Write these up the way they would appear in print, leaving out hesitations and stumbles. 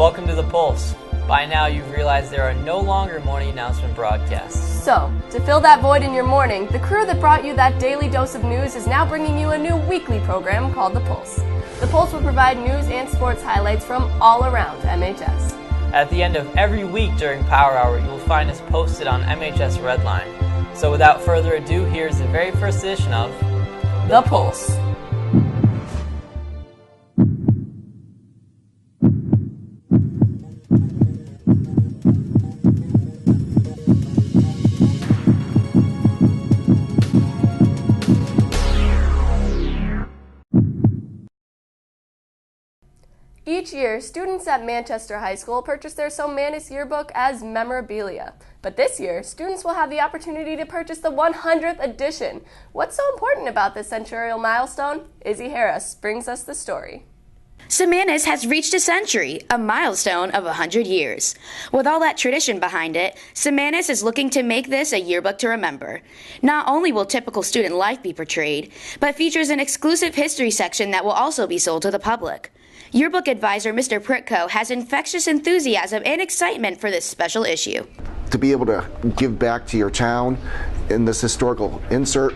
Welcome to the Pulse. By now you've realized there are no longer morning announcement broadcasts. So, to fill that void in your morning, the crew that brought you that daily dose of news is now bringing you a new weekly program called The Pulse. The Pulse will provide news and sports highlights from all around MHS. At the end of every week during Power Hour, you will find us posted on MHS Redline. So without further ado, here's the very first edition of The Pulse. Each year, students at Manchester High School purchase their Somanis yearbook as memorabilia. But this year, students will have the opportunity to purchase the 100th edition. What's so important about this centennial milestone? Izzy Harris brings us the story. Somanis has reached a century, a milestone of 100 years. With all that tradition behind it, Somanis is looking to make this a yearbook to remember. Not only will typical student life be portrayed, but features an exclusive history section that will also be sold to the public. Yearbook advisor Mr. Pritko has infectious enthusiasm and excitement for this special issue. To be able to give back to your town in this historical insert,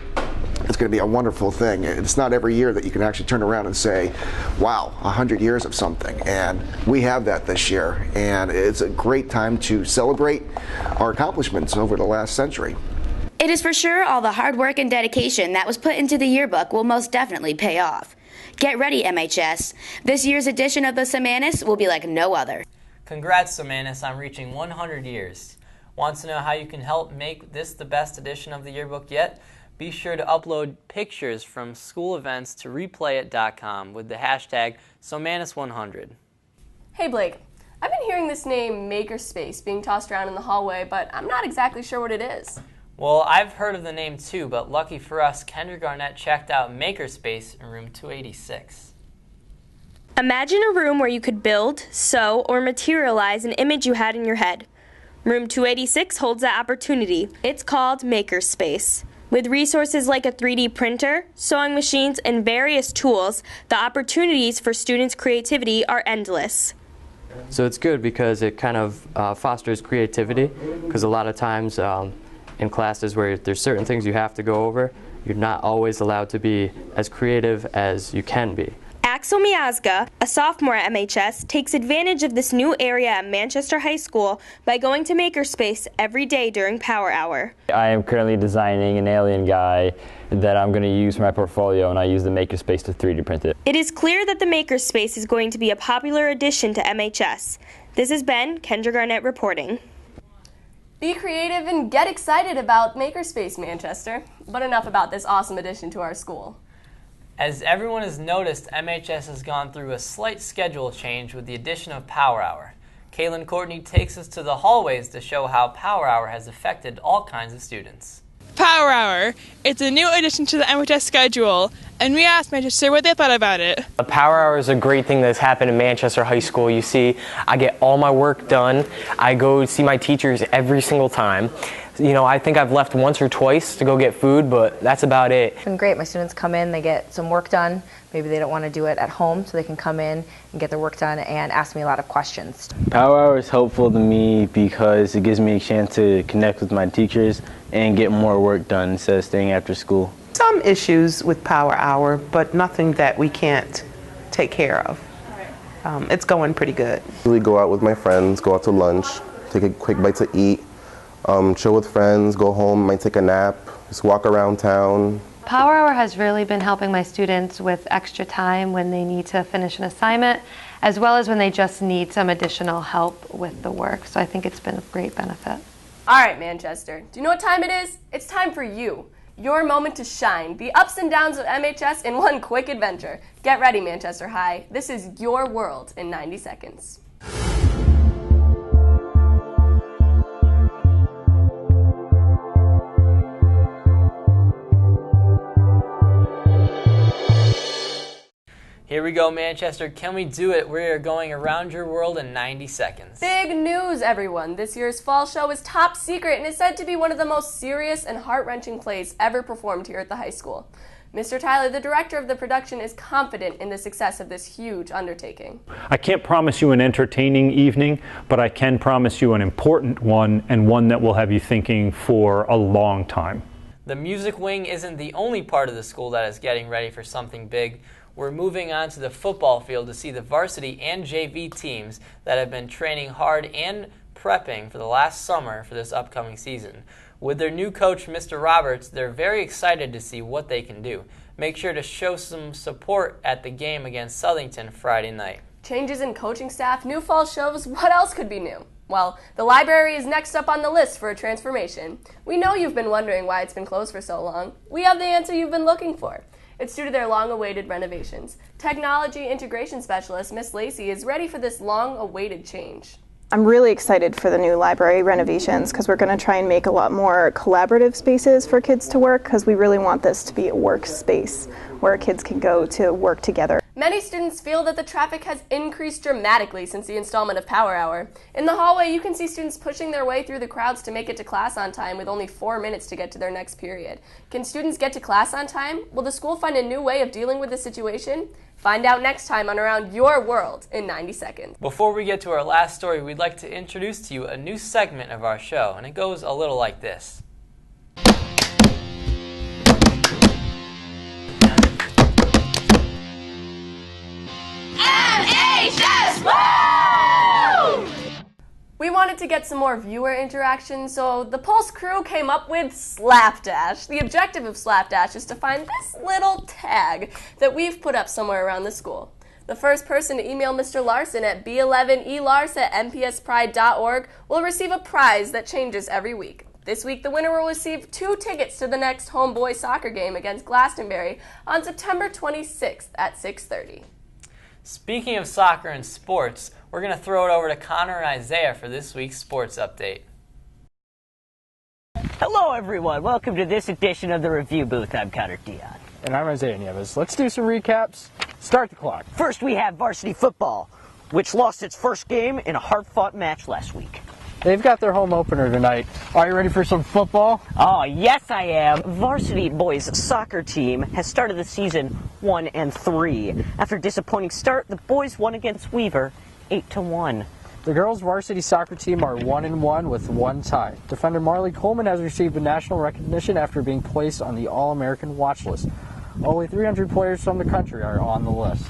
it's going to be a wonderful thing. It's not every year that you can actually turn around and say, wow, 100 years of something. And we have that this year. And it's a great time to celebrate our accomplishments over the last century. It is for sure all the hard work and dedication that was put into the yearbook will most definitely pay off. Get ready, MHS. This year's edition of the Somanis will be like no other. Congrats, Somanis, on reaching 100 years. Want to know how you can help make this the best edition of the yearbook yet? Be sure to upload pictures from school events to replayit.com with the hashtag Somanis100. Hey Blake, I've been hearing this name Makerspace being tossed around in the hallway, but I'm not exactly sure what it is. Well, I've heard of the name too, but lucky for us, Kendra Garnett checked out Makerspace in room 286. Imagine a room where you could build, sew, or materialize an image you had in your head. Room 286 holds that opportunity. It's called Makerspace. With resources like a 3D printer, sewing machines, and various tools, the opportunities for students' creativity are endless. So it's good because it kind of fosters creativity, because a lot of times in classes where there's certain things you have to go over, you're not always allowed to be as creative as you can be. Axel Miazga, a sophomore at MHS, takes advantage of this new area at Manchester High School by going to Makerspace every day during Power Hour. I am currently designing an alien guy that I'm going to use for my portfolio, and I use the Makerspace to 3D print it. It is clear that the Makerspace is going to be a popular addition to MHS. This has been Kendra Garnett reporting. Be creative and get excited about Makerspace, Manchester. But enough about this awesome addition to our school. As everyone has noticed, MHS has gone through a slight schedule change with the addition of Power Hour. Kaylin Courtney takes us to the hallways to show how Power Hour has affected all kinds of students. Power Hour. It's a new addition to the MHS schedule, and we asked Manchester what they thought about it. A Power Hour is a great thing that's happened in Manchester High School. You see, I get all my work done. I go see my teachers every single time. You know, I think I've left once or twice to go get food, but that's about it. It's been great. My students come in, they get some work done. Maybe they don't want to do it at home, so they can come in and get their work done and ask me a lot of questions. Power Hour is helpful to me because it gives me a chance to connect with my teachers and get more work done instead of staying after school. Some issues with Power Hour, but nothing that we can't take care of. It's going pretty good. Usually go out with my friends, go out to lunch, take a quick bite to eat, chill with friends, go home, might take a nap, just walk around town. Power Hour has really been helping my students with extra time when they need to finish an assignment, as well as when they just need some additional help with the work. So I think it's been a great benefit. All right, Manchester, do you know what time it is? It's time for you. Your moment to shine. The ups and downs of MHS in one quick adventure. Get ready, Manchester High. This is your world in 90 seconds. Here we go, Manchester. Can we do it? We are going around your world in 90 seconds. Big news, everyone. This year's fall show is top secret and is said to be one of the most serious and heart-wrenching plays ever performed here at the high school. Mr. Tyler, the director of the production, is confident in the success of this huge undertaking. I can't promise you an entertaining evening, but I can promise you an important one, and one that will have you thinking for a long time. The music wing isn't the only part of the school that is getting ready for something big. We're moving on to the football field to see the varsity and JV teams that have been training hard and prepping for the last summer for this upcoming season. With their new coach, Mr. Roberts, they're very excited to see what they can do. Make sure to show some support at the game against Southington Friday night. Changes in coaching staff, new fall shows, what else could be new? Well, the library is next up on the list for a transformation. We know you've been wondering why it's been closed for so long. We have the answer you've been looking for. It's due to their long-awaited renovations. Technology integration specialist Miss Lacey is ready for this long-awaited change. I'm really excited for the new library renovations because we're going to try and make a lot more collaborative spaces for kids to work, because we really want this to be a workspace where kids can go to work together. Many students feel that the traffic has increased dramatically since the installment of Power Hour. In the hallway, you can see students pushing their way through the crowds to make it to class on time with only 4 minutes to get to their next period. Can students get to class on time? Will the school find a new way of dealing with the situation? Find out next time on Around Your World in 90 Seconds. Before we get to our last story, we'd like to introduce to you a new segment of our show, and it goes a little like this. MHS! Woo! We wanted to get some more viewer interaction, so the Pulse crew came up with Slapdash. The objective of Slapdash is to find this little tag that we've put up somewhere around the school. The first person to email Mr. Larson at b11elars@mpspride.org will receive a prize that changes every week. This week, the winner will receive 2 tickets to the next homeboy soccer game against Glastonbury on September 26th at 6:30. Speaking of soccer and sports, we're going to throw it over to Connor and Isaiah for this week's sports update. Hello, everyone. Welcome to this edition of the Review Booth. I'm Connor Dion. And I'm Isaiah Nieves. Let's do some recaps. Start the clock. First, we have varsity football, which lost its first game in a hard-fought match last week. They've got their home opener tonight. Are you ready for some football? Oh, yes, I am. Varsity boys soccer team has started the season 1-3. After a disappointing start, the boys won against Weaver 8-1. The girls' varsity soccer team are 1-1 with 1 tie. Defender Marley Coleman has received national recognition after being placed on the All-American watch list. Only 300 players from the country are on the list.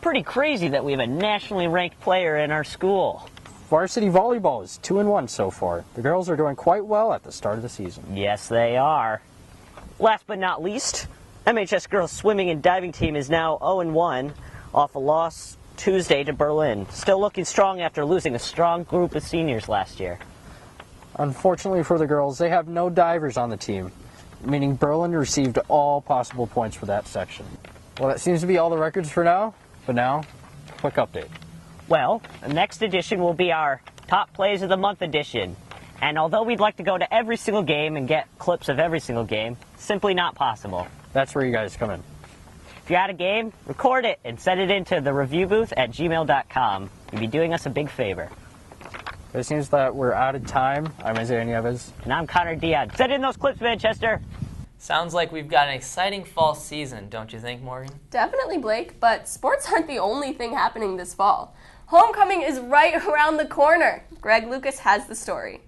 Pretty crazy that we have a nationally ranked player in our school. Varsity volleyball is 2-1 so far. The girls are doing quite well at the start of the season. Yes, they are. Last but not least, MHS girls swimming and diving team is now 0-1 off a loss Tuesday to Berlin. Still looking strong after losing a strong group of seniors last year. Unfortunately for the girls, they have no divers on the team, meaning Berlin received all possible points for that section. Well, that seems to be all the records for now, but now, quick update. Well, the next edition will be our Top Plays of the Month edition. And although we'd like to go to every single game and get clips of every single game, simply not possible. That's where you guys come in. If you're at a game, record it and send it into the reviewbooth@gmail.com. You'd be doing us a big favor. It seems that we're out of time. I'm Isaiah Nieves. And I'm Connor Dion. Send in those clips, Manchester. Sounds like we've got an exciting fall season, don't you think, Morgan? Definitely, Blake, but sports aren't the only thing happening this fall. Homecoming is right around the corner. Greg Lucas has the story.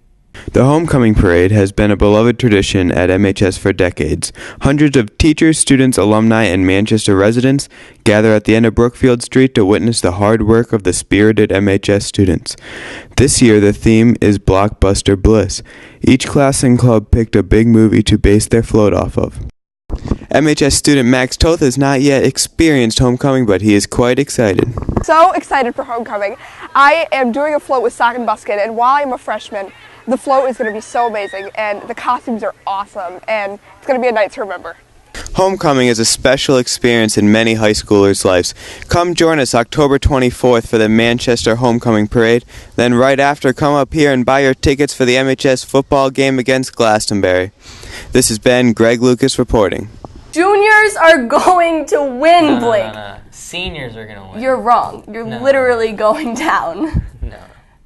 The homecoming parade has been a beloved tradition at MHS for decades. Hundreds of teachers, students, alumni, and Manchester residents gather at the end of Brookfield Street to witness the hard work of the spirited MHS students. This year, the theme is Blockbuster Bliss. Each class and club picked a big movie to base their float off of. MHS student Max Toth has not yet experienced homecoming, but he is quite excited. So excited for homecoming. I am doing a float with Soc and Buskin, and while I'm a freshman, the float is going to be so amazing, and the costumes are awesome, and it's going to be a night to remember. Homecoming is a special experience in many high schoolers' lives. Come join us October 24th for the Manchester Homecoming Parade. Then right after, come up here and buy your tickets for the MHS football game against Glastonbury. This has been Greg Lucas reporting. Juniors are going to win, Blake. No. Seniors are going to win. You're wrong. You're literally going down. No.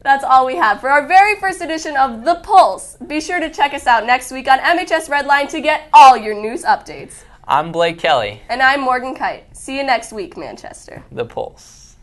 That's all we have for our very first edition of The Pulse. Be sure to check us out next week on MHS Redline to get all your news updates. I'm Blake Kelley. And I'm Morgan Keyt. See you next week, Manchester. The Pulse.